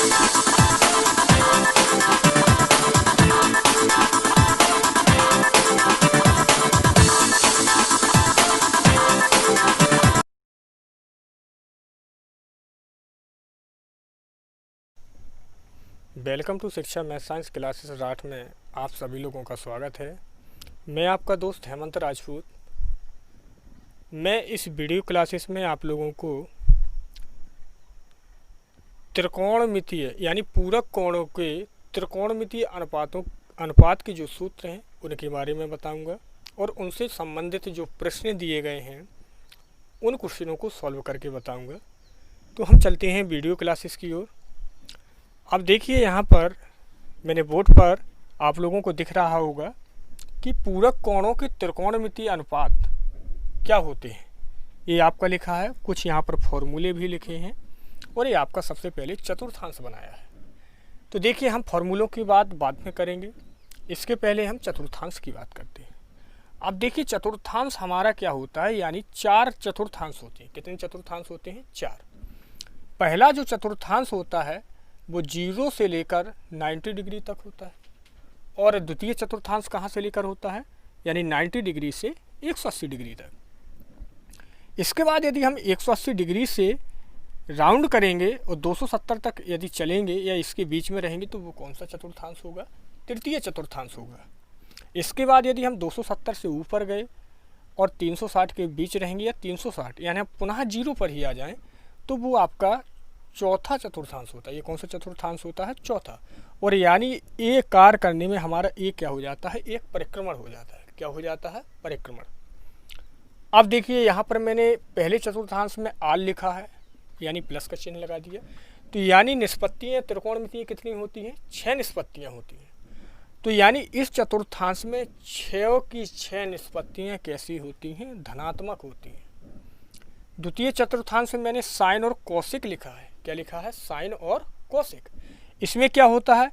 Welcome to शिक्षा math science classes राठ में आप सभी लोगों का स्वागत है। मैं आपका दोस्त हेमंत राजपूत। मैं इस वीडियो क्लासेस में आप लोगों को त्रिकोणमितीय यानी पूरक कोणों के त्रिकोणमितीय अनुपात के जो सूत्र हैं उनके बारे में बताऊंगा और उनसे संबंधित जो प्रश्न दिए गए हैं उन क्वेश्चनों को सॉल्व करके बताऊंगा। तो हम चलते हैं वीडियो क्लासेस की ओर। अब देखिए यहाँ पर मैंने बोर्ड पर आप लोगों को दिख रहा होगा कि पूरक कोणों के त्रिकोणमितीय अनुपात क्या होते हैं। ये आपका लिखा है, कुछ यहाँ पर फॉर्मूले भी लिखे हैं और ये आपका सबसे पहले चतुर्थांश बनाया है। तो देखिए हम फॉर्मूलों की बात बाद में करेंगे, इसके पहले हम चतुर्थांश की बात करते हैं। अब देखिए चतुर्थांश हमारा क्या होता है, यानी 4 चतुर्थांश होते हैं। कितने चतुर्थांश होते हैं? 4। पहला जो चतुर्थांश होता है वो 0 से लेकर 90 डिग्री तक होता है और द्वितीय चतुर्थांश कहाँ से लेकर होता है, यानी 90 डिग्री से 180 डिग्री तक। इसके बाद यदि हम 180 डिग्री से राउंड करेंगे और 270 तक यदि चलेंगे या इसके बीच में रहेंगे तो वो कौन सा चतुर्थांश होगा? तृतीय चतुर्थांश होगा। इसके बाद यदि हम 270 से ऊपर गए और 360 के बीच रहेंगे या 360 यानी हम पुनः 0 पर ही आ जाएं तो वो आपका चौथा चतुर्थांश होता है। ये कौन सा चतुर्थांश होता है? चौथा। और यानी एक कार्य करने में हमारा एक क्या हो जाता है? एक परिक्रमण हो जाता है। क्या हो जाता है? परिक्रमण। अब देखिए यहाँ पर मैंने पहले चतुर्थांश में आल लिखा है यानी प्लस का चिन्ह लगा दिया। तो यानी निष्पत्तियाँ त्रिकोणमितीय कितनी होती हैं? 6 निष्पत्तियाँ होती हैं। तो यानी इस चतुर्थांश में 6 की 6 निष्पत्तियाँ कैसी होती हैं? धनात्मक होती हैं। द्वितीय चतुर्थांश में मैंने साइन और कौशिक लिखा है। क्या लिखा है? साइन और कौशिक। इसमें क्या होता है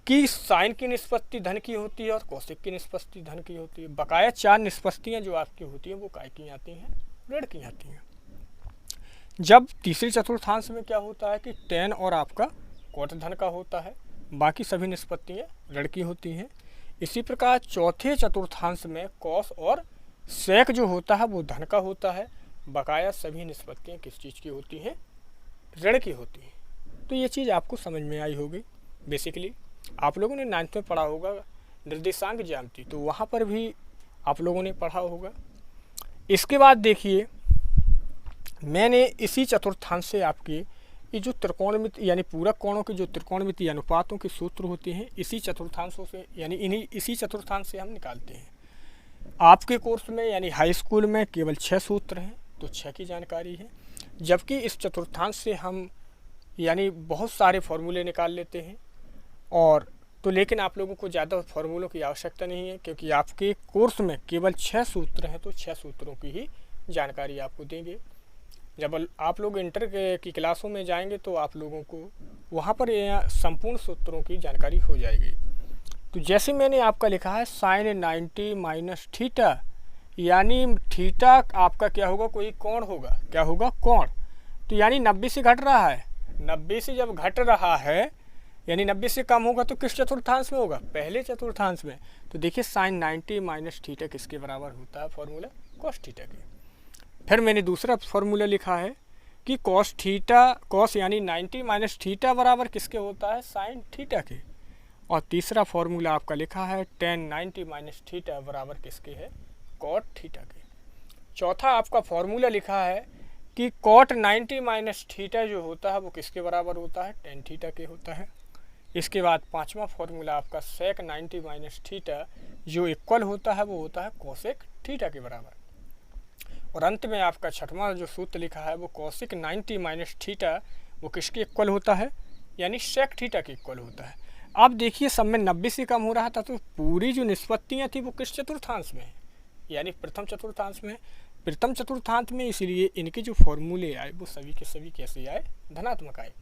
कि साइन की निष्पत्ति धन की होती है और कौशिक की निष्पत्ति धन की होती है। बकाया 4 निष्पत्तियाँ जो आपकी होती हैं वो काय की आती हैं? ऋण की आती हैं। जब तीसरे चतुर्थांश में क्या होता है कि tan और आपका कोट धन का होता है, बाकी सभी निष्पत्तियाँ ऋण की होती हैं। इसी प्रकार चौथे चतुर्थांश में कौस और सेक जो होता है वो धन का होता है, बकाया सभी निष्पत्तियाँ किस चीज़ की होती हैं? ऋण की होती है। तो ये चीज़ आपको समझ में आई होगी। बेसिकली आप लोगों ने 9th में पढ़ा होगा निर्देशांक ज्यामिति, तो वहाँ पर भी आप लोगों ने पढ़ा होगा। इसके बाद देखिए मैंने इसी चतुर्थांश से आपके ये जो त्रिकोणमिति यानी पूरक कोणों के जो त्रिकोणमितीय अनुपातों के सूत्र होते हैं इसी चतुर्थांशों से यानी इसी चतुर्थांश से हम निकालते हैं। आपके कोर्स में यानी हाई स्कूल में केवल 6 सूत्र हैं, तो 6 की जानकारी है, जबकि इस चतुर्थांश से हम यानी बहुत सारे फॉर्मूले निकाल लेते हैं। और तो लेकिन आप लोगों को ज़्यादा फार्मूलों की आवश्यकता नहीं है क्योंकि आपके कोर्स में केवल 6 सूत्र हैं, तो 6 सूत्रों की ही जानकारी आपको देंगे। जब आप लोग इंटर की क्लासों में जाएंगे तो आप लोगों को वहाँ पर संपूर्ण सूत्रों की जानकारी हो जाएगी। तो जैसे मैंने आपका लिखा है साइन 90 माइनस थीटा, यानी थीटा आपका क्या होगा? कोई कोण होगा। क्या होगा? कोण। तो यानी 90 से घट रहा है। 90 से जब घट रहा है यानी 90 से कम होगा तो किस चतुर्थांश में होगा? पहले चतुर्थांश में। तो देखिए साइन 90 माइनस थीटा किसके बराबर होता है? फॉर्मूला कॉस थीटा के। फिर मैंने दूसरा फॉर्मूला लिखा है कि कॉस थीटा, कॉस यानी 90 माइनस थीटा बराबर किसके होता है? साइन थीटा के। और तीसरा फॉर्मूला आपका लिखा है tan 90 माइनस थीटा बराबर किसके है? कॉट थीटा के। चौथा आपका फॉर्मूला लिखा है कि कॉट 90 माइनस थीटा जो होता है वो किसके बराबर होता है? टेन थीटा के होता है। इसके बाद पांचवा फॉर्मूला आपका सेक 90 माइनस थीटा जो इक्वल होता है वो होता है कोसेक थीटा के बराबर। और अंत में आपका छठवां जो सूत्र लिखा है वो कोसेक 90 माइनस थीटा वो किसके इक्वल होता है? यानी सेक थीटा के इक्वल होता है। अब देखिए सब में 90 से कम हो रहा था तो पूरी जो निष्पत्तियाँ थी वो किस चतुर्थांश में है? यानी प्रथम चतुर्थांश में। प्रथम चतुर्थांश में, इसलिए इनके जो फॉर्मूले आए वो सभी के सभी कैसे आए? धनात्मक आए।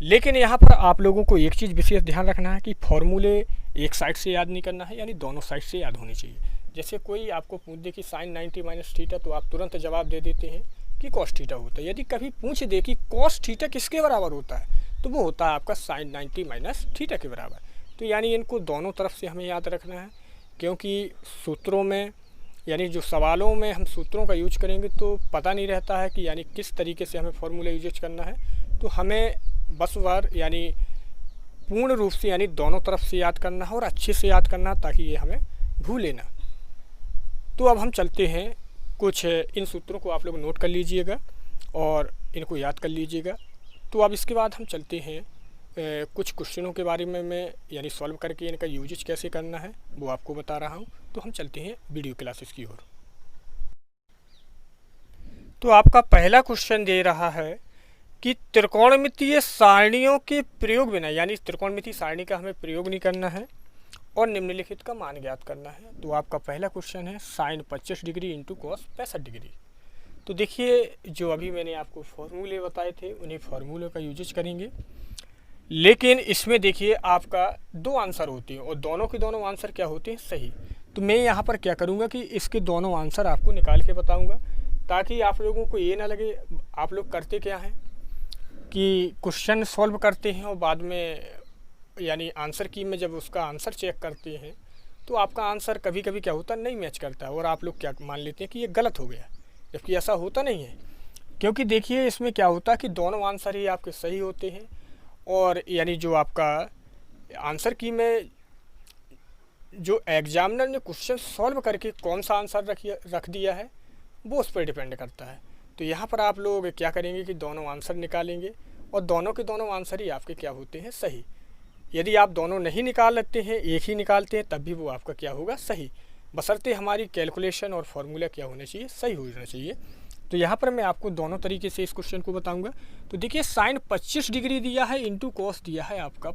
लेकिन यहाँ पर आप लोगों को एक चीज़ विशेष ध्यान रखना है कि फॉर्मूले एक साइड से याद नहीं करना है, यानी दोनों साइड से याद होनी चाहिए। जैसे कोई आपको पूछ दे कि साइन 90 माइनस थीटा, तो आप तुरंत जवाब दे देते हैं कि कॉस थीटा होता है। यदि कभी पूछ दे कि कॉस थीटा किसके बराबर होता है, तो वो होता है आपका साइन 90 माइनस थीटा के बराबर। तो यानी इनको दोनों तरफ से हमें याद रखना है, क्योंकि सूत्रों में यानी जो सवालों में हम सूत्रों का यूज करेंगे तो पता नहीं रहता है कि यानी किस तरीके से हमें फॉर्मूला यूज करना है। तो हमें बस बार यानी पूर्ण रूप से यानी दोनों तरफ से याद करना है और अच्छे से याद करना है, ताकि ये हमें भूले ना। तो अब हम चलते हैं, कुछ इन सूत्रों को आप लोग नोट कर लीजिएगा और इनको याद कर लीजिएगा। तो अब इसके बाद हम चलते हैं कुछ क्वेश्चनों के बारे में मैं यानी सॉल्व करके इनका यूजेज कैसे करना है वो आपको बता रहा हूँ। तो हम चलते हैं वीडियो क्लासेस की ओर। तो आपका पहला क्वेश्चन दे रहा है कि त्रिकोणमितीय सारणियों के प्रयोग बिना, यानी त्रिकोणमितीय सारणी का हमें प्रयोग नहीं करना है और निम्नलिखित का मान ज्ञात करना है। तो आपका पहला क्वेश्चन है sine 25 degree into cos 65 degree. तो देखिए, जो अभी मैंने आपको फॉर्मूले बताए थे उन्हीं फार्मूले का यूजेज करेंगे, लेकिन इसमें देखिए आपका दो आंसर होते हैं और दोनों के दोनों आंसर क्या होते हैं, सही। तो मैं यहाँ पर क्या करूँगा कि इसके दोनों आंसर आपको निकाल के बताऊँगा, ताकि आप लोगों को ये ना लगे आप लोग करते क्या हैं कि क्वेश्चन सॉल्व करते हैं और बाद में यानी आंसर की में जब उसका आंसर चेक करते हैं तो आपका आंसर कभी कभी क्या होता है, नहीं मैच करता है और आप लोग क्या मान लेते हैं कि ये गलत हो गया, जबकि ऐसा होता नहीं है। क्योंकि देखिए इसमें क्या होता है कि दोनों आंसर ही आपके सही होते हैं और यानी जो आपका आंसर की में जो एग्जामिनर ने क्वेश्चन सॉल्व करके कौन सा आंसर रख दिया है वो उस पर डिपेंड करता है। तो यहाँ पर आप लोग क्या करेंगे कि दोनों आंसर निकालेंगे और दोनों के दोनों आंसर ही आपके क्या होते हैं, सही। यदि आप दोनों नहीं निकाल लेते हैं, एक ही निकालते हैं, तब भी वो आपका क्या होगा, सही, बशर्ते हमारी कैलकुलेशन और फार्मूला क्या होना चाहिए, सही होना चाहिए। तो यहाँ पर मैं आपको दोनों तरीके से इस क्वेश्चन को बताऊंगा। तो देखिए साइन 25 डिग्री दिया है इंटू कॉस दिया है आपका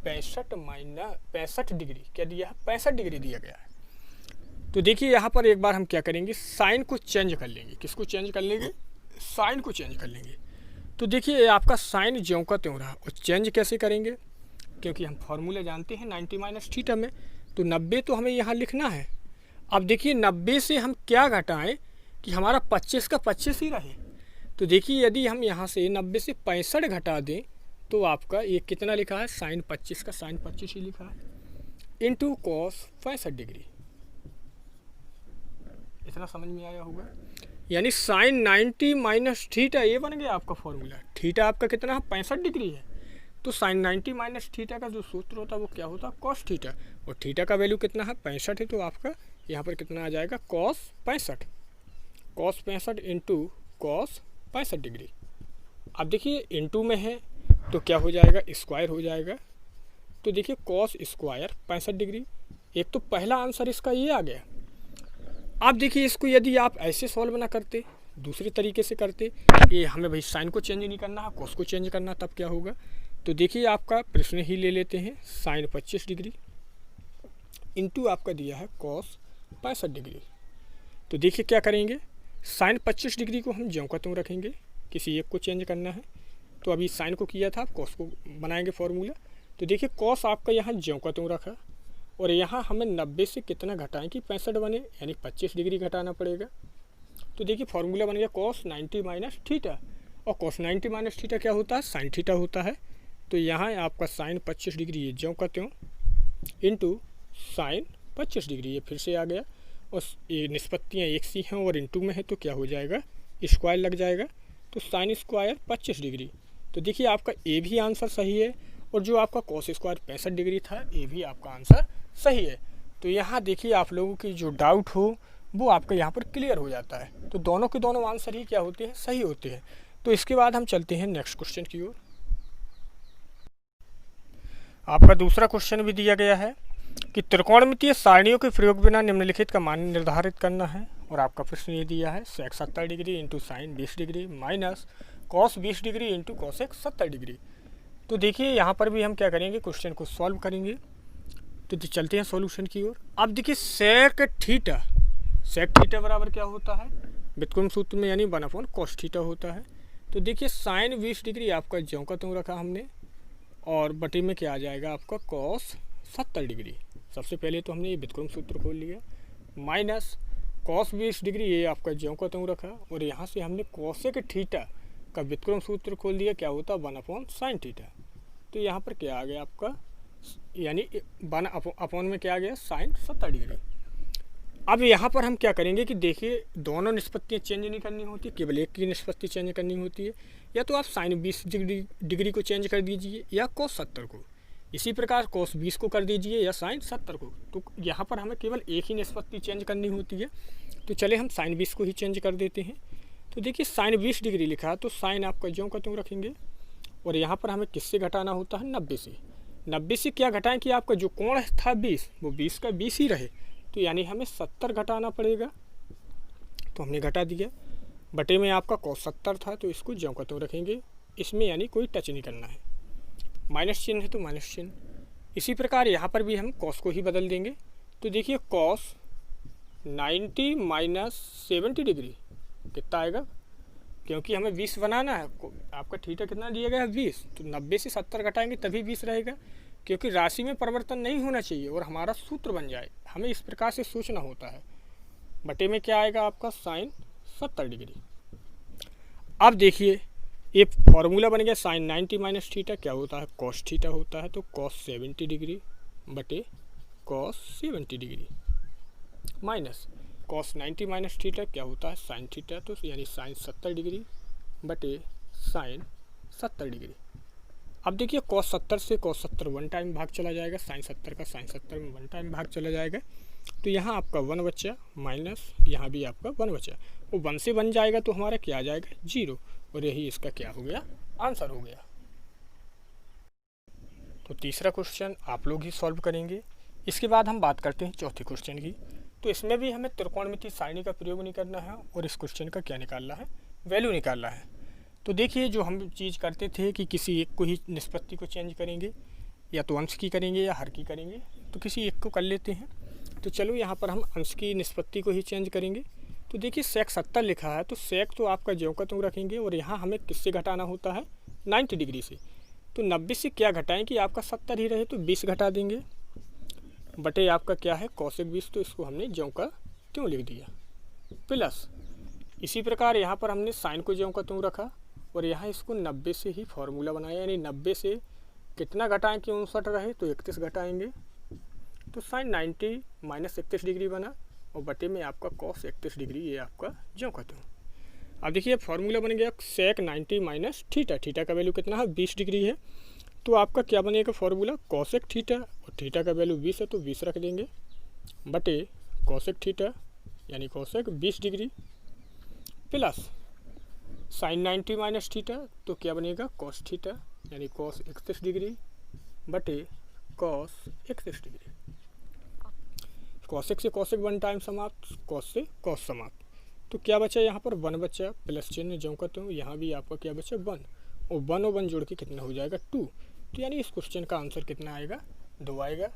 65 डिग्री, क्या दिया है, 65 डिग्री दिया गया है। तो देखिए यहाँ पर एक बार हम क्या करेंगे, साइन को चेंज कर लेंगे। किसको चेंज कर लेंगे, साइन को चेंज कर लेंगे। तो देखिए आपका साइन ज्यों का त्यों रहा और चेंज कैसे करेंगे, क्योंकि हम फॉर्मूला जानते हैं 90 माइनस थीटा में, तो 90 तो हमें यहाँ लिखना है। अब देखिए 90 से हम क्या घटाएं कि हमारा 25 का 25 ही रहे। तो देखिए यदि हम यहाँ से 90 से 65 घटा दें तो आपका ये कितना लिखा है, साइन 25 का साइन 25 ही लिखा है इंटू कॉस 65 डिग्री। इतना समझ में आया होगा। यानी साइन 90 माइनस थीटा, ये बन गया आपका फॉर्मूला। थीटा आपका कितना है, 65 डिग्री है। तो साइन 90 माइनस थीटा का जो सूत्र होता है वो क्या होता है, कॉस थीटा, और थीटा का वैल्यू कितना है, 65 है। तो आपका यहाँ पर कितना आ जाएगा, कॉस 65 इंटू कॉस 65 डिग्री। अब देखिए इंटू में है तो क्या हो जाएगा, स्क्वायर हो जाएगा। तो देखिए कॉस स्क्वायर 65 डिग्री, एक तो पहला आंसर इसका ये आ गया। अब देखिए इसको यदि आप ऐसे सॉल्व ना करते, दूसरे तरीके से करते कि हमें भाई साइन को चेंज नहीं करना है, कॉस को चेंज करना, तब क्या होगा। तो देखिए आपका प्रश्न ही ले लेते हैं, साइन 25 डिग्री इंटू आपका दिया है कॉस 65 डिग्री। तो देखिए क्या करेंगे, साइन 25 डिग्री को हम ज्यों का त्यों रखेंगे, किसी एक को चेंज करना है। तो अभी साइन को किया था, कॉस को बनाएंगे फॉर्मूला। तो देखिए कॉस आपका यहाँ ज्यों का त्यों रखा और यहाँ हमें 90 से कितना घटाएं कि 65 बने, यानी 25 डिग्री घटाना पड़ेगा। तो देखिए फार्मूला बन गया कॉस 90 माइनस थीटा, और कॉस 90 माइनस थीटा क्या होता है, साइन थीटा होता है। तो यहाँ आपका साइन 25 डिग्री ये ज्यों का त्यों इंटू साइन 25 डिग्री, ये फिर से आ गया और ये निष्पत्तियाँ एक सी हैं और इंटू में है तो क्या हो जाएगा, स्क्वायर लग जाएगा। तो साइन स्क्वायर 25 डिग्री। तो देखिए आपका ए भी आंसर सही है और जो आपका कॉस स्क्वायर 65 डिग्री था ये भी आपका आंसर सही है। तो यहाँ देखिए आप लोगों की जो डाउट हो वो आपका यहाँ पर क्लियर हो जाता है। तो दोनों के दोनों आंसर ही क्या होते हैं, सही होते हैं। तो इसके बाद हम चलते हैं नेक्स्ट क्वेश्चन की ओर। आपका दूसरा क्वेश्चन भी दिया गया है कि त्रिकोणमितीय सारणियों के प्रयोग बिना निम्नलिखित का मान निर्धारित करना है, और आपका प्रश्न ये दिया है सेक 70 degree into sine 20 degree minus cos 20 degree into cosec 70 degree. तो देखिए यहाँ पर भी हम क्या करेंगे, क्वेश्चन को सॉल्व करेंगे। तो चलते हैं सॉल्यूशन की ओर। अब देखिए सेक थीटा बराबर क्या होता है, व्युत्क्रम सूत्र में यानी 1/cos थीटा होता है। तो देखिए साइन 20 डिग्री आपका ज्यों का त्यों रखा हमने, और बटे में क्या आ जाएगा आपका कॉस 70 डिग्री। सबसे पहले तो हमने ये व्युत्क्रम सूत्र खोल लिया, माइनस कॉस 20 डिग्री ये आपका ज्यों का त्यों रखा, और यहाँ से हमने कॉसेक थीटा का व्युत्क्रम सूत्र खोल दिया, क्या होता है 1/sin थीटा। तो यहाँ पर क्या आ गया आपका, यानी 1 अपॉन में क्या आ गया, साइन 70 डिग्री। अब यहाँ पर हम क्या करेंगे कि देखिए दोनों निष्पत्तियाँ चेंज नहीं करनी होती, केवल एक की निष्पत्ति चेंज करनी होती है। या तो आप साइन 20 डिग्री को चेंज कर दीजिए या cos 70 को, इसी प्रकार cos 20 को कर दीजिए या साइन 70 को। तो यहाँ पर हमें केवल एक ही निष्पत्ति चेंज करनी होती है। तो चले हम साइन 20 को ही चेंज कर देते हैं। तो देखिए साइन 20 डिग्री लिखा है तो साइन आपका ज्यों का त्यों रखेंगे, और यहाँ पर हमें किससे घटाना होता है, 90 से। 90 से क्या घटाएं कि आपका जो कोण था 20, वो 20 का 20 ही रहे, तो यानी हमें 70 घटाना पड़ेगा। तो हमने घटा दिया, बटे में आपका cos 70 था तो इसको ज्यों का त्यों रखेंगे, इसमें यानी कोई टच नहीं करना है। माइनस चिन्ह है तो माइनस चिन्ह। इसी प्रकार यहाँ पर भी हम cos को ही बदल देंगे। तो देखिए cos 90 माइनस 70 डिग्री कितना आएगा, क्योंकि हमें 20 बनाना है, आपका थीटा कितना दिया गया है 20, तो 90 से 70 घटाएंगे तभी 20 रहेगा, क्योंकि राशि में परिवर्तन नहीं होना चाहिए और हमारा सूत्र बन जाए। हमें इस प्रकार से सोचना होता है। बटे में क्या आएगा आपका साइन 70 डिग्री। अब देखिए ये फॉर्मूला बन गया, साइन 90 माइनस थीटा क्या होता है, कॉस थीटा होता है। तो कॉस 70 डिग्री बटे cos 70 degree minus cos 90 minus theta क्या होता है, साइन थीटा, तो यानी साइन 70 डिग्री बटे साइन 70 डिग्री। अब देखिए cos 70 से cos 70 1 टाइम भाग चला जाएगा, साइन 70 का साइन 70 में 1 टाइम भाग चला जाएगा। तो यहाँ आपका 1 बचा माइनस यहाँ भी आपका 1 बचा, वो 1 से बन जाएगा तो हमारा क्या आ जाएगा 0, और यही इसका क्या हो गया, आंसर हो गया। तो तीसरा क्वेश्चन आप लोग ही सॉल्व करेंगे। इसके बाद हम बात करते हैं चौथे क्वेश्चन की। तो इसमें भी हमें त्रिकोणमितीय सारणी का प्रयोग नहीं करना है और इस क्वेश्चन का क्या निकालना है, वैल्यू निकालना है। तो देखिए जो हम चीज़ करते थे कि किसी एक को ही निष्पत्ति को चेंज करेंगे, या तो अंश की करेंगे या हर की करेंगे, तो किसी एक को कर लेते हैं। तो चलो यहाँ पर हम अंश की निष्पत्ति को ही चेंज करेंगे। तो देखिए सेक 70 लिखा है तो सेक तो आपका ज्यों का त्यों रखेंगे, और यहाँ हमें किससे घटाना होता है 90 डिग्री से। तो 90 से क्या घटाएं कि आपका 70 ही रहे, तो 20 घटा देंगे बटे आपका क्या है कौशिक 20, तो इसको हमने ज्यों का त्यों लिख दिया। प्लस इसी प्रकार यहाँ पर हमने साइन को ज्यों का त्यों रखा, और यहाँ इसको 90 से ही फॉर्मूला बनाया, यानी 90 से कितना घटाएं कि 59 रहे, तो 31 घटाएंगे। तो साइन 90 माइनस 31 डिग्री बना, और बटे में आपका कॉस 31 डिग्री, ये आपका ज्यों का त्यों। अब देखिए फॉर्मूला बन गया सेक 90 माइनस थीटा, थीटा का वैल्यू कितना है 20 डिग्री है, तो आपका क्या बनेगा फॉर्मूला कॉसेक थीटा, और थीटा का वैल्यू 20 है तो 20 रख देंगे बटे कॉसेक थीटा यानी cosec 20 degree plus sign 90 minus theta, तो क्या बनेगा कॉस थीटा यानी कॉस 31 डिग्री बटे कॉस 31 डिग्री। कॉसेक से कॉसेक 1 टाइम समाप्त, कॉस से कॉस समाप्त। तो क्या बचा यहाँ पर 1 बचा, प्लस चिन्ह ज्यों का त्यों, यहाँ भी आपका क्या बचा 1, और 1 और 1 जोड़ के कितना हो जाएगा 2। तो यानी इस क्वेश्चन का आंसर कितना आएगा 2 आएगा।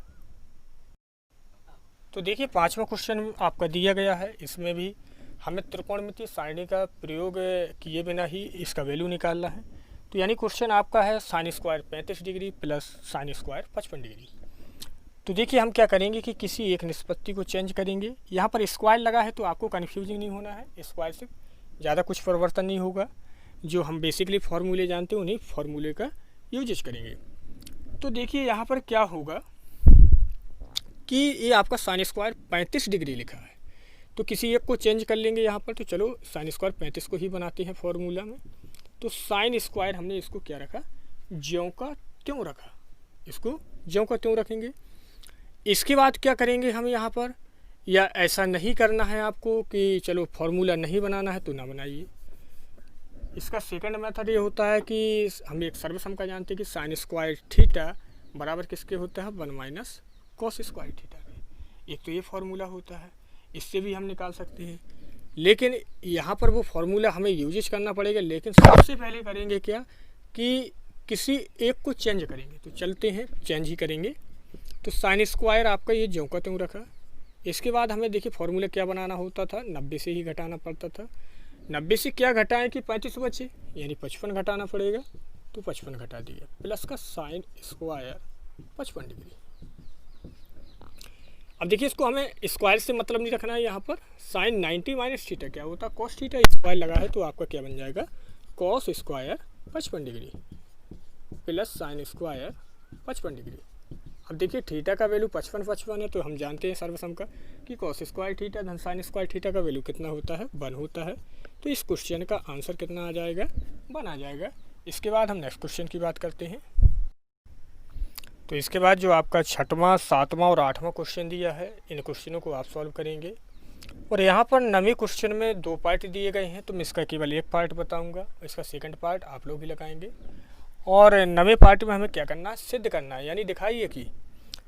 तो देखिए 5वां क्वेश्चन आपका दिया गया है, इसमें भी हमें त्रिकोणमितीय सारणी का प्रयोग किए बिना ही इसका वैल्यू निकालना है। तो यानी क्वेश्चन आपका है sine square 35 degree plus sine square 55 degree. तो देखिए हम क्या करेंगे कि किसी एक निष्पत्ति को चेंज करेंगे। यहाँ पर स्क्वायर लगा है तो आपको कन्फ्यूजिंग नहीं होना है, स्क्वायर से ज़्यादा कुछ परिवर्तन नहीं होगा। जो हम बेसिकली फार्मूले जानते हैं उन्हीं फार्मूले का यूजेज करेंगे। तो देखिए यहाँ पर क्या होगा कि ये आपका साइन स्क्वायर 35 डिग्री लिखा है, तो किसी एक को चेंज कर लेंगे यहाँ पर। तो चलो साइन स्क्वायर 35 को ही बनाते हैं फॉर्मूला में। तो साइन स्क्वायर हमने इसको क्या रखा, ज्यों का त्यों रखा, इसको ज्यों का त्यों रखेंगे। इसके बाद क्या करेंगे हम यहाँ पर, या ऐसा नहीं करना है आपको कि चलो फार्मूला नहीं बनाना है तो ना बनाइए। इसका सेकंड मेथड ये होता है कि हम एक सर्वसम का जानते हैं कि साइन स्क्वायर थीटा बराबर किसके होता है 1 माइनस कॉस स्क्वायर थीटा के। एक तो ये फार्मूला होता है, इससे भी हम निकाल सकते हैं, लेकिन यहाँ पर वो फार्मूला हमें यूजेज करना पड़ेगा। लेकिन सबसे पहले करेंगे क्या कि किसी एक को चेंज करेंगे। तो चलते हैं चेंज ही करेंगे। तो साइन स्क्वायर आपका ये ज्यों का त्यों रखा। इसके बाद हमें देखिए फार्मूला क्या बनाना होता था, 90 से ही घटाना पड़ता था। 90 से क्या घटाएं कि 35 बचे, यानी 55 घटाना पड़ेगा। तो 55 घटा दिया प्लस का साइन स्क्वायर 55 डिग्री। अब देखिए इसको हमें स्क्वायर से मतलब नहीं रखना है। यहाँ पर साइन 90 माइनस थीटा क्या होता है कॉस थीटा, स्क्वायर लगा है तो आपका क्या बन जाएगा cos square 55 degree plus sine square 55 degree. अब देखिए थीटा का वैल्यू 55 है, तो हम जानते हैं सर्वसम का कि कॉस स्क्वायर थीटा धन साइन स्क्वायर थीटा का वैल्यू कितना होता है, 1 होता है। तो इस क्वेश्चन का आंसर कितना आ जाएगा, 1 आ जाएगा। इसके बाद हम नेक्स्ट क्वेश्चन की बात करते हैं। तो इसके बाद जो आपका 6वां, 7वां और 8वां क्वेश्चन दिया है, इन क्वेश्चनों को आप सॉल्व करेंगे। और यहाँ पर 9वें क्वेश्चन में 2 पार्ट दिए गए हैं, तो मैं इसका केवल एक पार्ट बताऊँगा, इसका सेकंड पार्ट आप लोग भी लगाएंगे। और 9वें पार्ट में हमें क्या करना है, सिद्ध करना है, यानी दिखाइए कि।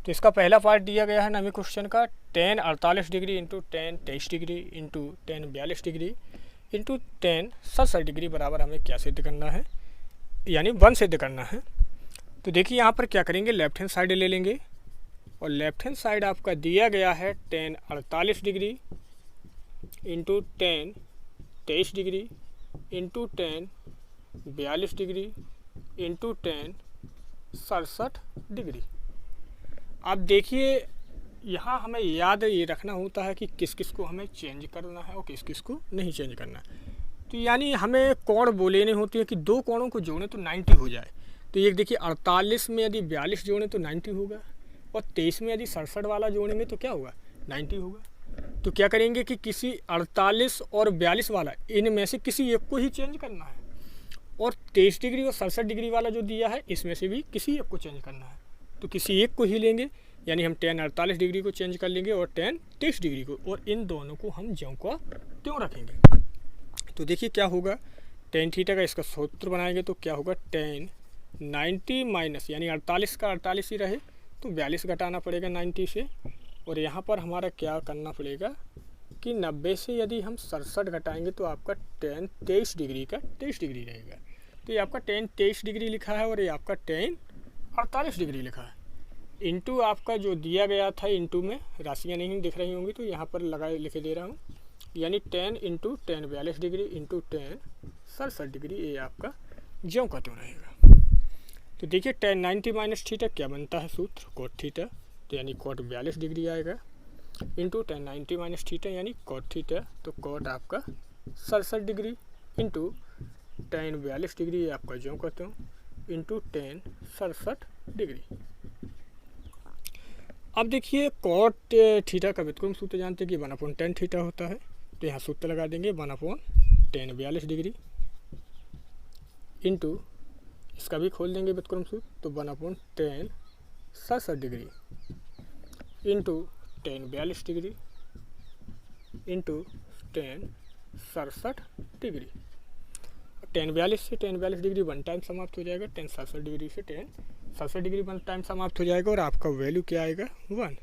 तो इसका पहला पार्ट दिया गया है 9वें क्वेश्चन का, tan 48 degree into tan 23 degree into tan 42 degree into tan 67 degree बराबर हमें क्या सिद्ध करना है, यानी 1 सिद्ध करना है। तो देखिए यहाँ पर क्या करेंगे, लेफ्ट हैंड साइड ले लेंगे और लेफ्ट हैंड साइड आपका दिया गया है tan 48 degree into tan 23 degree into tan 42 degree into tan 67 degree. अब देखिए यहाँ हमें याद ये रखना होता है कि किस किस को हमें चेंज करना है और किस किस को नहीं चेंज करना है। तो यानी हमें कोण बोले नहीं होती है कि 2 कोणों को जोड़ें तो 90 हो जाए। तो ये देखिए 48 में यदि 42 जोड़ें तो 90 होगा, और 23 में यदि 67 वाला जोड़ेंगे तो क्या होगा, 90 होगा। तो क्या करेंगे कि किसी 48 और 42 वाला इनमें से किसी एक को ही चेंज करना है, और 23 डिग्री और 67 डिग्री वाला जो दिया है इसमें से भी किसी एक को चेंज करना है। तो किसी एक को ही लेंगे, यानी हम tan 48 डिग्री को चेंज कर लेंगे और tan 23 डिग्री को, और इन दोनों को हम ज्यों का त्यों रखेंगे। तो देखिए क्या होगा, tan थीटा का इसका सूत्र बनाएंगे तो क्या होगा, tan 90 माइनस, यानी 48 का 48 ही रहे तो 42 घटाना पड़ेगा 90 से, और यहाँ पर हमारा क्या करना पड़ेगा कि 90 से यदि हम 67 घटाएंगे तो आपका tan 23 डिग्री का 23 डिग्री रहेगा। तो ये आपका tan 23 डिग्री लिखा है और ये आपका tan 48 डिग्री लिखा है। इंटू आपका जो दिया गया था, इंटू में राशियाँ नहीं दिख रही होंगी तो यहाँ पर लगाए लिखे दे रहा हूँ, यानी 10 into tan 42 degree into tan 67 degree, ये आपका ज्यों का त्यों रहेगा। तो देखिए tan 90 माइनस थीटा क्या बनता है सूत्र, cot थीटा, तो यानी cot 42 डिग्री आएगा इंटू tan 90 माइनस थीटा यानी cot थीटा, तो cot आपका 67 डिग्री इंटू tan 42 डिग्री, ये आपका ज्यों का त्यों इंटू tan 67 डिग्री। अब देखिए कॉट थीटा का व्युत्क्रम सूत्र जानते हैं कि 1/tan थीटा होता है, तो यहाँ सूत्र लगा देंगे 1/tan 42 डिग्री इंटू, इसका भी खोल देंगे व्युत्क्रम सूत्र, तो 1/tan 67 degree into tan 42 degree into tan 67 degree. tan 42 से tan 42 डिग्री 1 टाइम समाप्त हो जाएगा, tan 67 डिग्री से tan 67 डिग्री 1 टाइम समाप्त हो जाएगा, और आपका वैल्यू क्या आएगा, 1।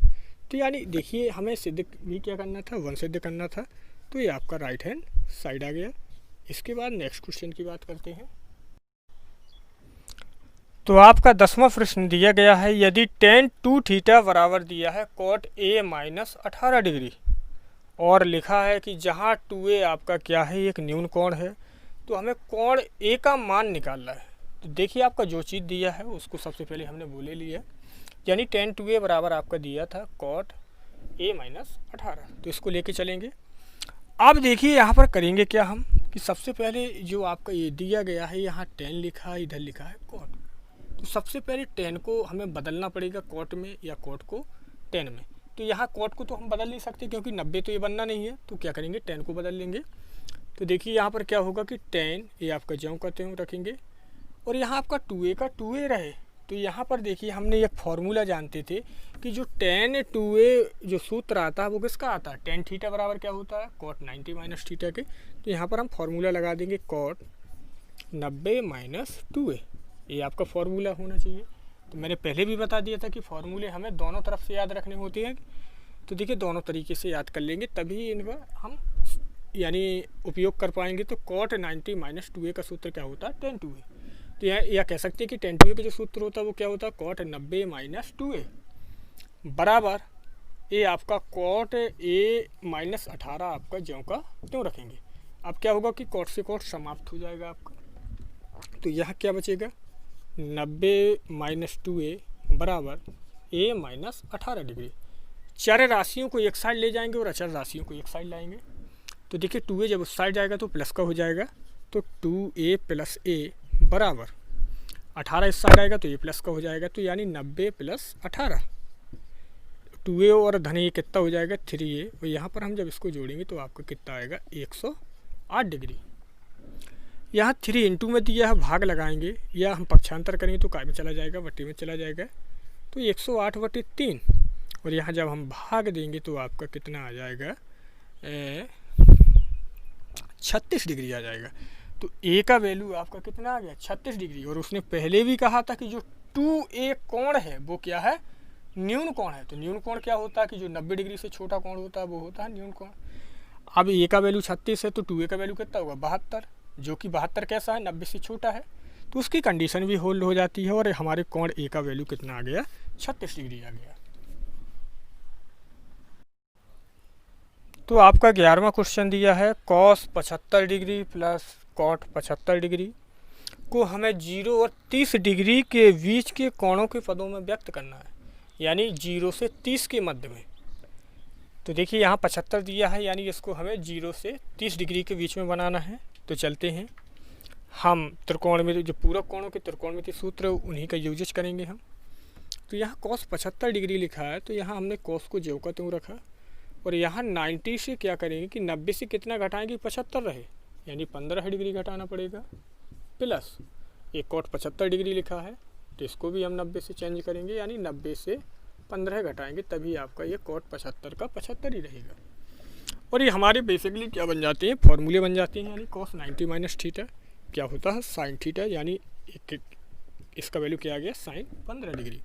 तो यानी देखिए हमें सिद्ध भी क्या करना था, 1 सिद्ध करना था, तो ये आपका राइट हैंड साइड आ गया। इसके बाद नेक्स्ट क्वेश्चन की बात करते हैं। तो आपका 10वां प्रश्न दिया गया है, यदि tan 2 थीटा बराबर दिया है cot a माइनस 18 डिग्री, और लिखा है कि जहाँ 2a आपका क्या है, एक न्यून कोण है, तो हमें कोण a का मान निकालना है। तो देखिए आपका जो चीज़ दिया है उसको सबसे पहले हमने बोले लिया, यानी tan 2a बराबर आपका दिया था cot a माइनस 18, तो इसको लेके चलेंगे। अब देखिए यहाँ पर करेंगे क्या हम कि सबसे पहले जो आपका ये दिया गया है, यहाँ tan लिखा है, इधर लिखा है cot, तो सबसे पहले tan को हमें बदलना पड़ेगा cot में या cot को tan में। तो यहाँ cot को तो हम बदल नहीं सकते क्योंकि 90 तो ये बनना नहीं है, तो क्या करेंगे tan को बदल लेंगे। तो देखिए यहाँ पर क्या होगा कि tan ये आपका ज्यों का त्यों रखेंगे, और यहाँ आपका 2a का 2a रहे। तो यहाँ पर देखिए हमने एक फॉर्मूला जानते थे कि जो tan 2a जो सूत्र आता है वो किसका आता है, tan थीटा बराबर क्या होता है, cot 90 माइनस थीटा के। तो यहाँ पर हम फॉर्मूला लगा देंगे cot 90 माइनस 2a, ये आपका फॉर्मूला होना चाहिए। तो मैंने पहले भी बता दिया था कि फॉर्मूले हमें दोनों तरफ से याद रखने होते हैं। तो देखिए दोनों तरीके से याद कर लेंगे तभी इनका हम यानी उपयोग कर पाएंगे। तो cot 90 माइनस 2a का सूत्र क्या होता है, tan 2a। तो यह कह सकते हैं कि tan 2a का जो सूत्र होता है वो क्या होता है, cot 90 माइनस 2a बराबर ये आपका cot a माइनस 18 आपका ज्यों का त्यों रखेंगे। अब क्या होगा कि cot से cot समाप्त हो जाएगा आपका, तो यह क्या बचेगा, 90 माइनस 2a बराबर a माइनस 18 डिग्री। चर राशियों को एक साइड ले जाएंगे और अचर राशियों को एक साइड लाएंगे। तो देखिए 2a जब उस साइड जाएगा तो प्लस का हो जाएगा, तो 2a प्लस a बराबर 18 इस साइड आएगा तो ये प्लस का हो जाएगा, तो यानी 90 प्लस 18, 2a और धन ये कितना हो जाएगा 3a, और यहाँ पर हम जब इसको जोड़ेंगे तो आपको कितना आएगा 108 डिग्री। यहाँ 3 इंटू में दिया है, भाग लगाएंगे या हम पक्षांतर करेंगे तो काय में चला जाएगा, बट्टे में चला जाएगा, तो 108/3, और यहाँ जब हम भाग देंगे तो आपका कितना आ जाएगा 36 डिग्री आ जाएगा। तो a का वैल्यू आपका कितना आ गया 36 डिग्री। और उसने पहले भी कहा था कि जो 2a कोण है वो क्या है, न्यून कोण है। तो न्यून कोण क्या होता है कि जो 90 डिग्री से छोटा कोण होता है वो होता है न्यून कोण। अब a का वैल्यू 36 है तो 2a का वैल्यू कितना होगा 72, जो कि 72 कैसा है 90 से छोटा है, तो उसकी कंडीशन भी होल्ड हो जाती है और हमारे कोण a का वैल्यू कितना आ गया 36 डिग्री आ गया। तो आपका 11वां क्वेश्चन दिया है cos 75 degree plus cot 75 degree को हमें 0 और 30 डिग्री के बीच के कोणों के पदों में व्यक्त करना है, यानी 0 से 30 के मध्य में। तो देखिए यहाँ 75 दिया है, यानी इसको हमें 0 से 30 डिग्री के बीच में बनाना है। तो चलते हैं हम त्रिकोण में जो पूरक कोणों के त्रिकोणमितीय सूत्र उन्हीं का यूजेज करेंगे हम। तो यहाँ cos 75 डिग्री लिखा है तो यहाँ हमने cos को ज्यों का त्यों रखा, और यहाँ 90 से क्या करेंगे कि 90 से कितना घटाएंगे 75 रहे, यानी 15 डिग्री घटाना पड़ेगा, प्लस एक cot 75 डिग्री लिखा है तो इसको भी हम 90 से चेंज करेंगे, यानी 90 से 15 घटाएंगे, तभी आपका ये cot 75 का 75 ही रहेगा। और ये हमारे बेसिकली क्या बन जाते हैं, फॉर्मूले बन जाते हैं, यानी cos 90 माइनस थीटा क्या होता है sin थीटा, यानी इसका वैल्यू क्या आ गया sin 15 डिग्री,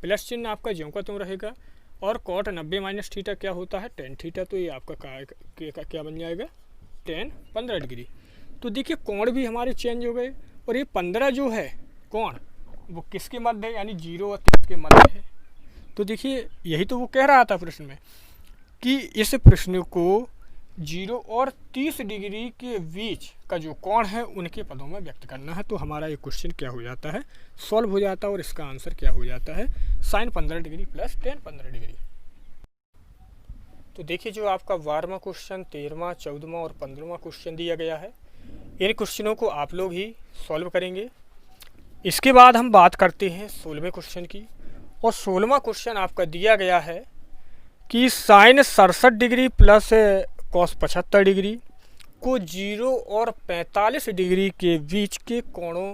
प्लस चिन्ह आपका ज्यों का त्यों रहेगा, और cot 90 माइनस थीटा क्या होता है tan थीटा, तो ये आपका क्या बन जाएगा tan 15 डिग्री। तो देखिए कोण भी हमारे चेंज हो गए, और ये 15 जो है कोण वो किसके मध्य है, यानी 0 और 30 के मध्य है। तो देखिए यही तो वो कह रहा था प्रश्न में कि इस प्रश्न को 0 और 30 डिग्री के बीच का जो कोण है उनके पदों में व्यक्त करना है। तो हमारा ये क्वेश्चन क्या हो जाता है, सॉल्व हो जाता है, और इसका आंसर क्या हो जाता है sin 15 degree plus tan 15 degree. तो देखिए जो आपका 12वां क्वेश्चन, 13वां, 14वां और 15वां क्वेश्चन दिया गया है, इन क्वेश्चनों को आप लोग ही सॉल्व करेंगे। इसके बाद हम बात करते हैं 16वें क्वेश्चन की, और 16वां क्वेश्चन आपका दिया गया है कि sin 67 degree plus cos 75 degree को 0 और 45 डिग्री के बीच के कोणों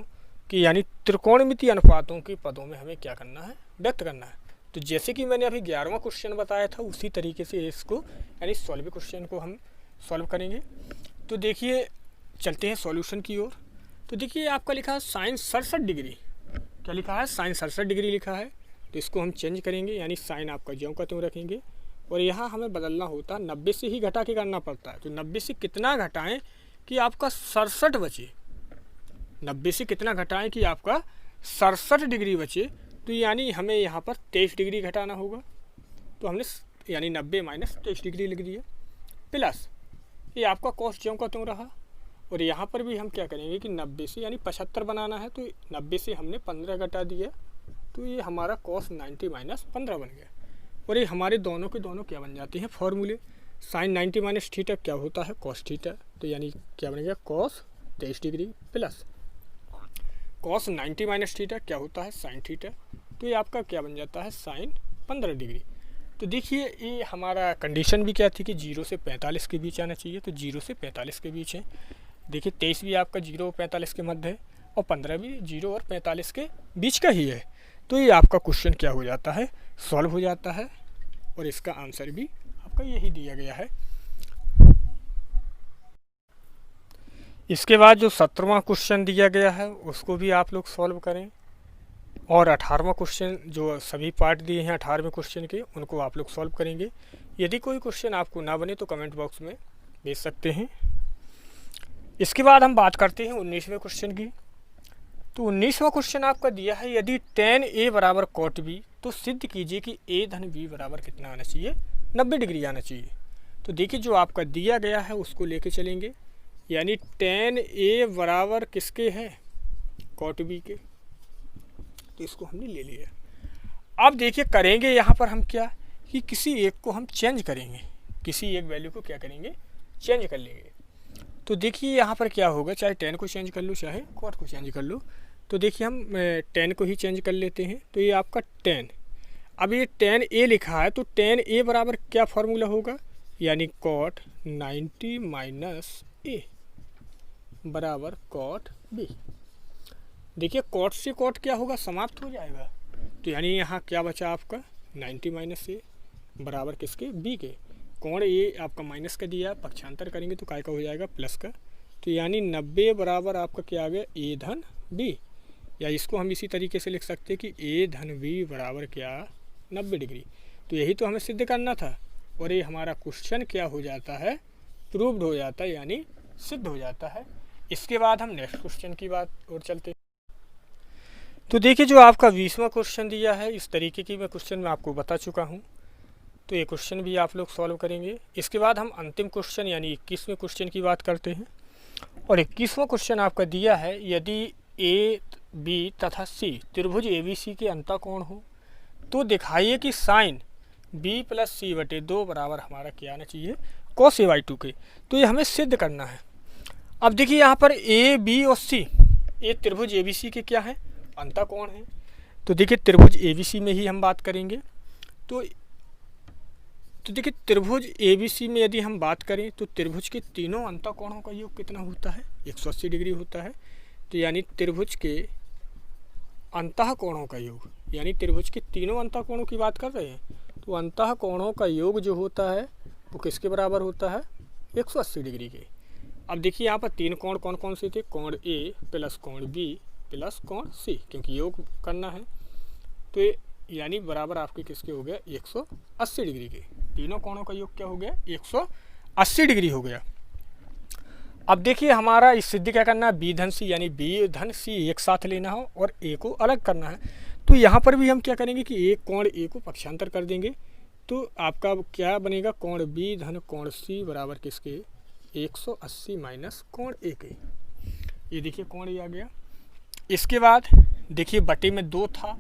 की यानी त्रिकोणमितीय अनुपातों के पदों में हमें क्या करना है, व्यक्त करना है। तो जैसे कि मैंने अभी 11वां क्वेश्चन बताया था उसी तरीके से इसको यानी 16वें क्वेश्चन को हम सॉल्व करेंगे। तो देखिए चलते हैं सॉल्यूशन की ओर। तो देखिए आपका लिखा है sin 67 डिग्री, क्या लिखा है sin 67 डिग्री लिखा है, तो इसको हम चेंज करेंगे, यानी साइन आपका ज्यों का त्यों रखेंगे, और यहाँ हमें बदलना होता है 90 से ही घटा के करना पड़ता है। तो 90 से कितना घटाएं कि आपका 67 बचे, 90 से कितना घटाएं कि आपका 67 डिग्री बचे, तो यानी हमें यहाँ पर 23 डिग्री घटाना होगा। तो हमने यानी 90 माइनस 23 डिग्री लिख दिया, प्लस ये आपका कॉस ज्यों का त्यों रहा, और यहाँ पर भी हम क्या करेंगे कि 90 से यानी 75 बनाना है, तो 90 से हमने 15 घटा दिया, तो ये हमारा cos 90 माइनस 15 बन गया। और ये हमारे दोनों के दोनों क्या बन जाते हैं फॉर्मूले, sin 90 माइनस थीटा क्या होता है cos थीटा, तो यानी क्या बनेगा cos 23 degree plus cos 90 minus theta क्या होता है sin थीटा, तो ये आपका क्या बन जाता है sin 15 डिग्री। तो देखिए ये हमारा कंडीशन भी क्या थी कि 0 से 45 के बीच आना चाहिए, तो 0 से 45 के बीच है। देखिए 23 भी आपका 0 और 45 के मध्य है, और 15 भी 0 और 45 के बीच का ही है। तो ये आपका क्वेश्चन क्या हो जाता है, सॉल्व हो जाता है, और इसका आंसर भी आपका यही दिया गया है। इसके बाद जो 17वां क्वेश्चन दिया गया है उसको भी आप लोग सॉल्व करें, और 18वां क्वेश्चन जो सभी पार्ट दिए हैं 18वें क्वेश्चन के उनको आप लोग सॉल्व करेंगे। यदि कोई क्वेश्चन आपको ना बने तो कमेंट बॉक्स में भेज सकते हैं। इसके बाद हम बात करते हैं 19वें क्वेश्चन की। तो 19वां क्वेश्चन आपका दिया है, यदि tan a बराबर cot b तो सिद्ध कीजिए कि a धन b बराबर कितना आना चाहिए, 90 डिग्री आना चाहिए। तो देखिए जो आपका दिया गया है उसको लेके चलेंगे, यानी tan a बराबर किसके हैं, cot b के, तो इसको हमने ले लिया। अब देखिए करेंगे यहाँ पर हम क्या कि किसी एक को हम चेंज करेंगे, किसी एक वैल्यू को क्या करेंगे, चेंज कर लेंगे। तो देखिए यहाँ पर क्या होगा, चाहे tan को चेंज कर लो चाहे cot को चेंज कर लो, तो देखिए हम 10 को ही चेंज कर लेते हैं, तो ये आपका 10। अब ये 10a लिखा है, तो 10a बराबर क्या फार्मूला होगा, यानी cot 90 माइनस a बराबर cot b। देखिए cot से cot क्या होगा, समाप्त हो जाएगा, तो यानी यहाँ क्या बचा आपका 90 माइनस a बराबर किसके, b के। कोण a आपका माइनस का दिया, पक्षांतर करेंगे तो काय का हो जाएगा, प्लस का। तो यानी 90 बराबर आपका क्या आ गया, a धन b, या इसको हम इसी तरीके से लिख सकते हैं कि a धन b बराबर क्या, 90 डिग्री। तो यही तो हमें सिद्ध करना था, और ये हमारा क्वेश्चन क्या हो जाता है, प्रूव्ड हो जाता है, यानी सिद्ध हो जाता है। इसके बाद हम नेक्स्ट क्वेश्चन की बात और चलते हैं। तो देखिए जो आपका 20वां क्वेश्चन दिया है, इस तरीके की मैं क्वेश्चन मैं आपको बता चुका हूँ, तो ये क्वेश्चन भी आप लोग सॉल्व करेंगे। इसके बाद हम अंतिम क्वेश्चन यानी 21वें क्वेश्चन की बात करते हैं। और 21वां क्वेश्चन आपका दिया है, यदि ए बी तथा सी त्रिभुज ए बी सी के अंतःकोण हो तो दिखाइए कि साइन बी प्लस सी बटे 2 बराबर हमारा क्या आना चाहिए, कॉस ए बाई 2 के। तो ये हमें सिद्ध करना है। अब देखिए यहाँ पर ए बी और सी, ये त्रिभुज ए बी सी के क्या है, अंतःकोण है। तो देखिए त्रिभुज ए बी सी में ही हम बात करेंगे। तो देखिए त्रिभुज ए बी सी में यदि हम बात करें तो त्रिभुज के तीनों अंतःकोणों का योग कितना होता है, 180 डिग्री होता है। तो यानी त्रिभुज के अंतःकोणों का योग, यानी त्रिभुज के तीनों अंतःकोणों की बात कर रहे हैं, तो अंतःकोणों का योग जो होता है वो किसके बराबर होता है, 180 डिग्री के। अब देखिए यहाँ पर तीन कोण कौन कौन से थे, कोण ए प्लस कोण बी प्लस कोण सी, क्योंकि योग करना है। तो ये यानी बराबर आपके किसके हो गया, 180 डिग्री के। तीनों कोणों का योग क्या हो गया, 180 डिग्री हो गया। अब देखिए हमारा इस सिद्धि क्या करना है, बी धन सी, यानी बी धन सी एक साथ लेना हो और ए को अलग करना है। तो यहाँ पर भी हम क्या करेंगे कि एक कोण ए को पक्षांतर कर देंगे, तो आपका क्या बनेगा, कोण बी धन कोण सी बराबर किसके, 180 माइनस कोण ए के। ये देखिए कोण ए आ गया। इसके बाद देखिए बटे में 2 था,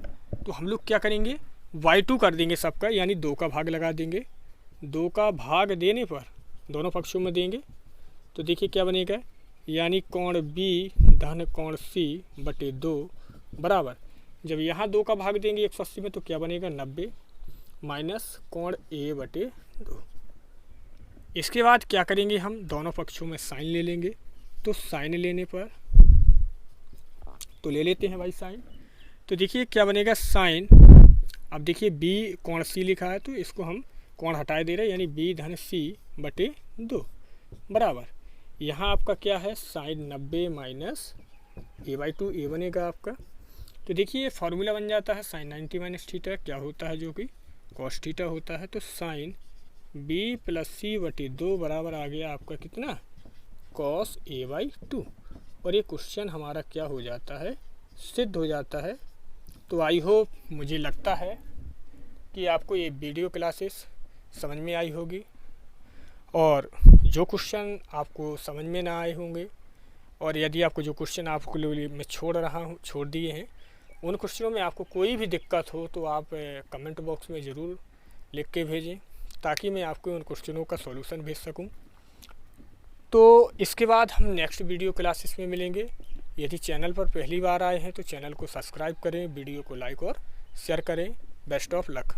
तो हम लोग क्या करेंगे, y2 कर देंगे सबका, यानी 2 का भाग लगा देंगे। 2 का भाग देने पर दोनों पक्षों में देंगे, तो देखिए क्या बनेगा, यानी कोण बी धन कोण सी बटे 2 बराबर, जब यहाँ 2 का भाग देंगे 180 में तो क्या बनेगा, 90 माइनस कोण ए बटे 2। इसके बाद क्या करेंगे, हम दोनों पक्षों में साइन ले लेंगे। तो साइन लेने पर तो ले लेते हैं भाई साइन, तो देखिए क्या बनेगा साइन। अब देखिए बी कोण सी लिखा है, तो इसको हम कोण हटाए दे रहे हैं, यानी बी धन सी बटे 2 बराबर, यहाँ आपका क्या है, साइन 90 माइनस ए बाई 2, ए बनेगा आपका। तो देखिए ये फार्मूला बन जाता है, साइन 90 माइनस थीटा क्या होता है, जो कि कॉस थीटा होता है। तो साइन बी प्लस सी बटे 2 बराबर आ गया आपका कितना, कॉस ए बाई 2। और ये क्वेश्चन हमारा क्या हो जाता है, सिद्ध हो जाता है। तो आई होप, मुझे लगता है कि आपको ये वीडियो क्लासेस समझ में आई होगी, और जो क्वेश्चन आपको समझ में ना आए होंगे, और यदि आपको जो क्वेश्चन आपको मैं छोड़ दिए हैं, उन क्वेश्चनों में आपको कोई भी दिक्कत हो तो आप कमेंट बॉक्स में ज़रूर लिख के भेजें, ताकि मैं आपको उन क्वेश्चनों का सॉल्यूशन भेज सकूं। तो इसके बाद हम नेक्स्ट वीडियो क्लासेस में मिलेंगे। यदि चैनल पर पहली बार आए हैं तो चैनल को सब्सक्राइब करें, वीडियो को लाइक और शेयर करें। Best of luck.